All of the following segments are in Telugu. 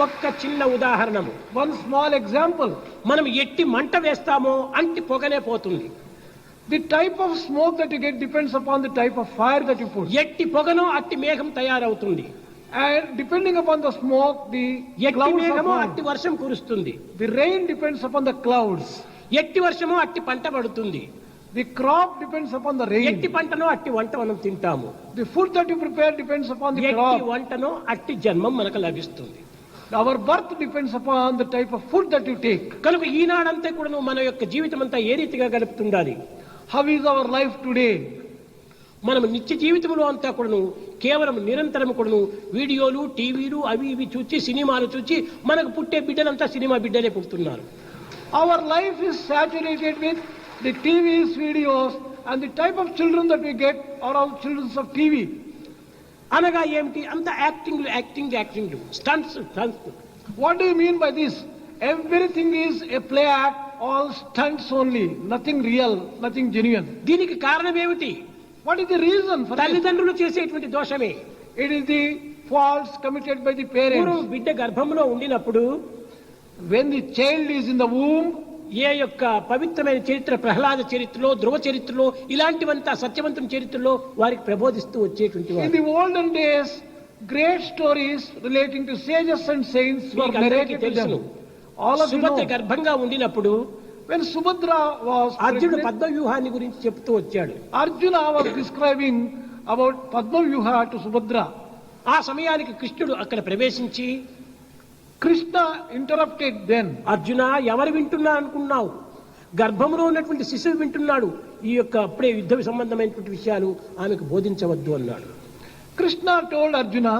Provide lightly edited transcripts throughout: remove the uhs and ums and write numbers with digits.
ఒక్క చిన్న ఉదాహరణము, One small example. మనం ఎట్టి మంట వేస్తామో అంటి పొగనే పోతుంది. The type of smoke that you get depends upon the type of fire that you put. ఎట్టి పొగనో అట్టి మేఘం తయారవుతుంది. And depending upon the smoke, the ఎట్టి clouds are మేఘమో formed. అట్టి వర్షం కురుస్తుంది. The rain depends upon the clouds. ఎట్టి వర్షమో అట్టి పంట పడుతుంది. The crop depends upon the rain. ఎట్టి పంటనో అట్టి వంట మనం తింటాము. The food that you prepare depends upon the ఎట్టి crop. వంటనో అట్టి జన్మం మనకు లభిస్తుంది. Our birth depends upon the type of food that you take. కనుక ఈనాడంతా కూడా మన యొక్క జీవితం అంతా ఏ రీతిగా గడుపుతుండాలి. How is our life today? మనం నిత్య జీవితంలో అంతా కూడాను కేవలం నిరంతరం కూడాను వీడియోలు, టీవీలు అవి ఇవి చూచి, సినిమాలు చూచి మనకు పుట్టే బిడ్డలంతా సినిమా బిడ్డలే పుడుతున్నారు. Our life is saturated with the TVs, videos, and the type of children that we get are all children of TV. అనగా ఏమిటి? అంత acting stunts. What do you mean by this? Everything is a play act, all stunts only, nothing real, nothing genuine. దీనికి కారణం ఏమిటి? What is the reason for this? తల్లిదండ్రులు చేసేటువంటి దోషమే. It is the faults committed by the parents. బిడ్డ గర్భంలో ఉండినప్పుడు When the child is in the womb, ఏ యొక్క పవిత్రమైన చరిత్ర, ప్రహ్లాద చరిత్రలో, ధ్రువ చరిత్రలో, ఇలాంటివంతా సత్యవంతుని చరిత్రలో వారికి ప్రబోధిస్తూ వచ్చేటువంటి in వారు. the olden days, great stories relating to sages and saints were మీకు అందరికీ narrated to తెలుసును. them. All of you Subhadra know, గర్భంగా ఉండినప్పుడు when Subhadra was అర్జునుడు pregnant, పద్మ వ్యూహాన్ని గురించి చెప్తూ వచ్చాడు. Arjuna was describing about Padma Vyuha to Subhadra. ఆ సమయానికి కృష్ణుడు అక్కడ ప్రవేశించి, Krishna interrupted then. అర్జున, ఎవరు వింటున్నా అనుకున్నావు? గర్భంలో ఉన్నటువంటి శిశువు వింటున్నాడు. ఈ యొక్క అప్పుడే యుద్ధ సంబంధమైనటువంటి విషయాలు ఆమెకు బోధించవద్దు అన్నాడు. Krishna told Arjuna,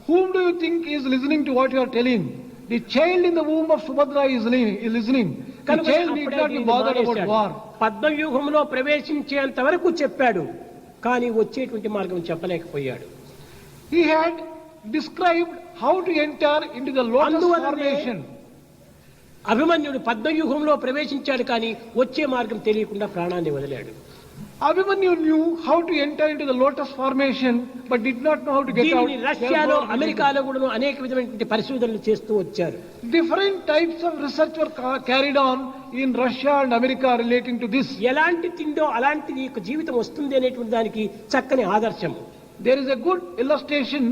whom do you think is listening to what you are telling? The child in the womb of Subhadra is listening. The కనుక child need అప్పుడే not be దీన్ని bothered about మానేశాడు. war. పద్మవ్యూహంలో ప్రవేశించేంత వరకు చెప్పాడు, కానీ వచ్చేటువంటి మార్గం చెప్పలేకపోయాడు. He had described how to enter into the lotus అందువల్లనే formation. అభిమన్యుడు పద్మవ్యూహంలో ప్రవేశించాడు, కానీ వచ్చే మార్గం తెలియకుండా ప్రాణాన్ని వదిలాడు. Abhimanyu knew how to enter into the lotus formation, but did not know how to get out. దీనిని రష్యాలో, అమెరికాలో కూడా అనేక విధమైనటువంటి పరిశోధనలు చేస్తూ వచ్చారు. Different types of research were carried on in Russia and America relating to this. ఎలాంటి తిండో అలాంటి నీ యొక్క జీవితం వస్తుంది అనేటువంటి దానికి చక్కని ఆదర్శం. There is a good illustration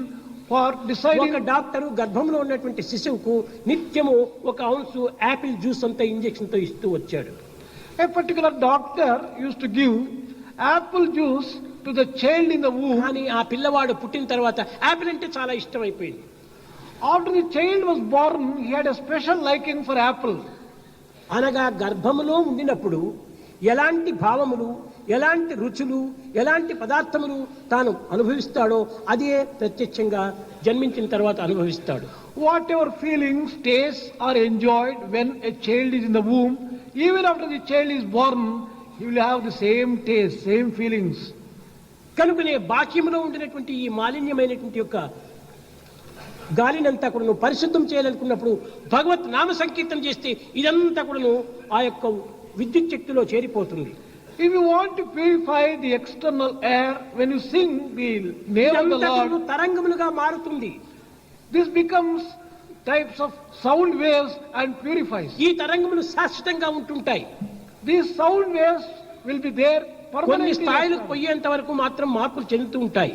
for ఒక deciding. డాక్టరు గర్భంలో ఉన్నటువంటి శిశువుకు నిత్యము 1 ఔన్స్ యాపిల్ జ్యూస్ అంతా ఇంజెక్షన్ తో ఇస్తూ వచ్చాడు. A particular doctor used to give apple juice to the child in the womb. కానీ ఆ పిల్లవాడు పుట్టిన తర్వాత యాపిల్ అంటే చాలా ఇష్టం అయిపోయింది. After the child was born, he had a special liking for apple. అనగా గర్భములో ఉండినప్పుడు ఎలాంటి భావములు, ఎలాంటి రుచులు, ఎలాంటి పదార్థములు తాను అనుభవిస్తాడో అదే ప్రత్యక్షంగా జన్మించిన తర్వాత అనుభవిస్తాడు. Whatever feelings, tastes are enjoyed when a child is in the womb, even after the child is born, he will have the same taste, same feelings. కనుకనే బాక్యములో ఉండినటువంటి ఈ మాలిన్యమైనటువంటి యొక్క గాలినంతా కూడా పరిశుద్ధం చేయాలనుకున్నప్పుడు భగవత్ నామ సంకీర్తన చేస్తే ఇదంతా కూడా ఆ యొక్క విద్యుత్ శక్తిలో చేరిపోతుంది. If you want to purify the external air, when you sing the name of the ఇదంతా Lord, కూడా తరంగములుగా మారుతుంది. this becomes types of sound waves and purifies. ఈ తరంగములు శాశ్వతంగా ఉంటుంటాయి. These sound waves will be there కొన్ని permanently. స్థాయిలకు పోయేంత వరకు మాత్రం మార్పులు చెందుతూ ఉంటాయి.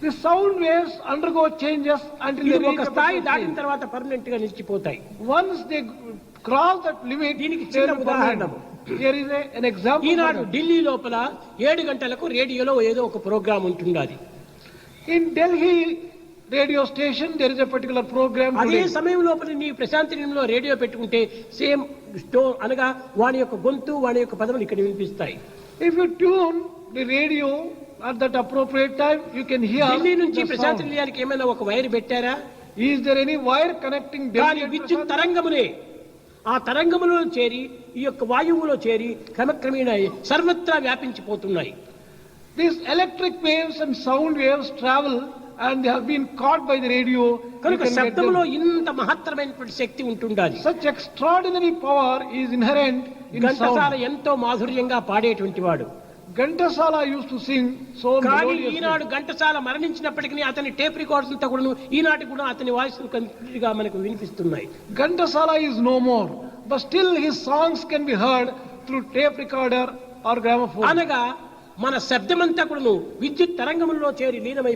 The sound waves undergo changes until ఇది they reach ఒక a స్థాయి particular దాటిన stage. తర్వాత పర్మనెంట్ గా నిలిచిపోతాయి. Once they cross that limit, దీనికి they చిన్న will be ఉదాహరణ. permanent. Here is an example. Eenadu for that. Delhi లోపల 7 గంటలకు రేడియోలో ఏదో ఒక ప్రోగ్రాం ఉంటున్నది. In Delhi radio station, there is a particular program అదే today. సమయం లోపల నీ ప్రశాంతి నిలయంలో రేడియో పెట్టుకుంటే సేమ్ స్టోన్ అనగా వాని యొక్క గొంతు, వాని యొక్క పదములు ఇక్కడ వినిపిస్తాయి. If you tune the radio at that appropriate time, you can hear Delhi నుంచి the ప్రశాంతి sound. నిలయానికి ఏమైనా ఒక వైర్ పెట్టారా? Is there any wire connecting కానీ Delhi and విద్యుత్ Prasad? తరంగములే ఆ తరంగములో చేరి ఈ యొక్క వాయువులో చేరి క్రమక్రమేణా సర్వత్రా వ్యాపించిపోతున్నాయి. These electric waves and sound waves travel and they have been caught by the radio. You కనుక can get శబ్దంలో them. ఇంత మహత్తరమైనటువంటి శక్తి ఉంటుండాలి. Such extraordinary power is inherent in Ghantasala sound. ఎంతో మాధుర్యంగా పాడేటువంటి వాడు. Ghantasala used to sing so కానీ melodiously. ఈనాడు ఘంటసాల మరణించినప్పటికీ అతని టేప్ రికార్డ్స్ అంతా కూడా ఈనాటి కూడా అతని వాయిస్ గా మనకు వినిపిస్తున్నాయి. Ghantasala is no more, but still his songs can be heard through tape recorder or gramophone. అనగా మన శబ్దమంతా కూడా విద్యుత్ తరంగంలో చేరి లీనమై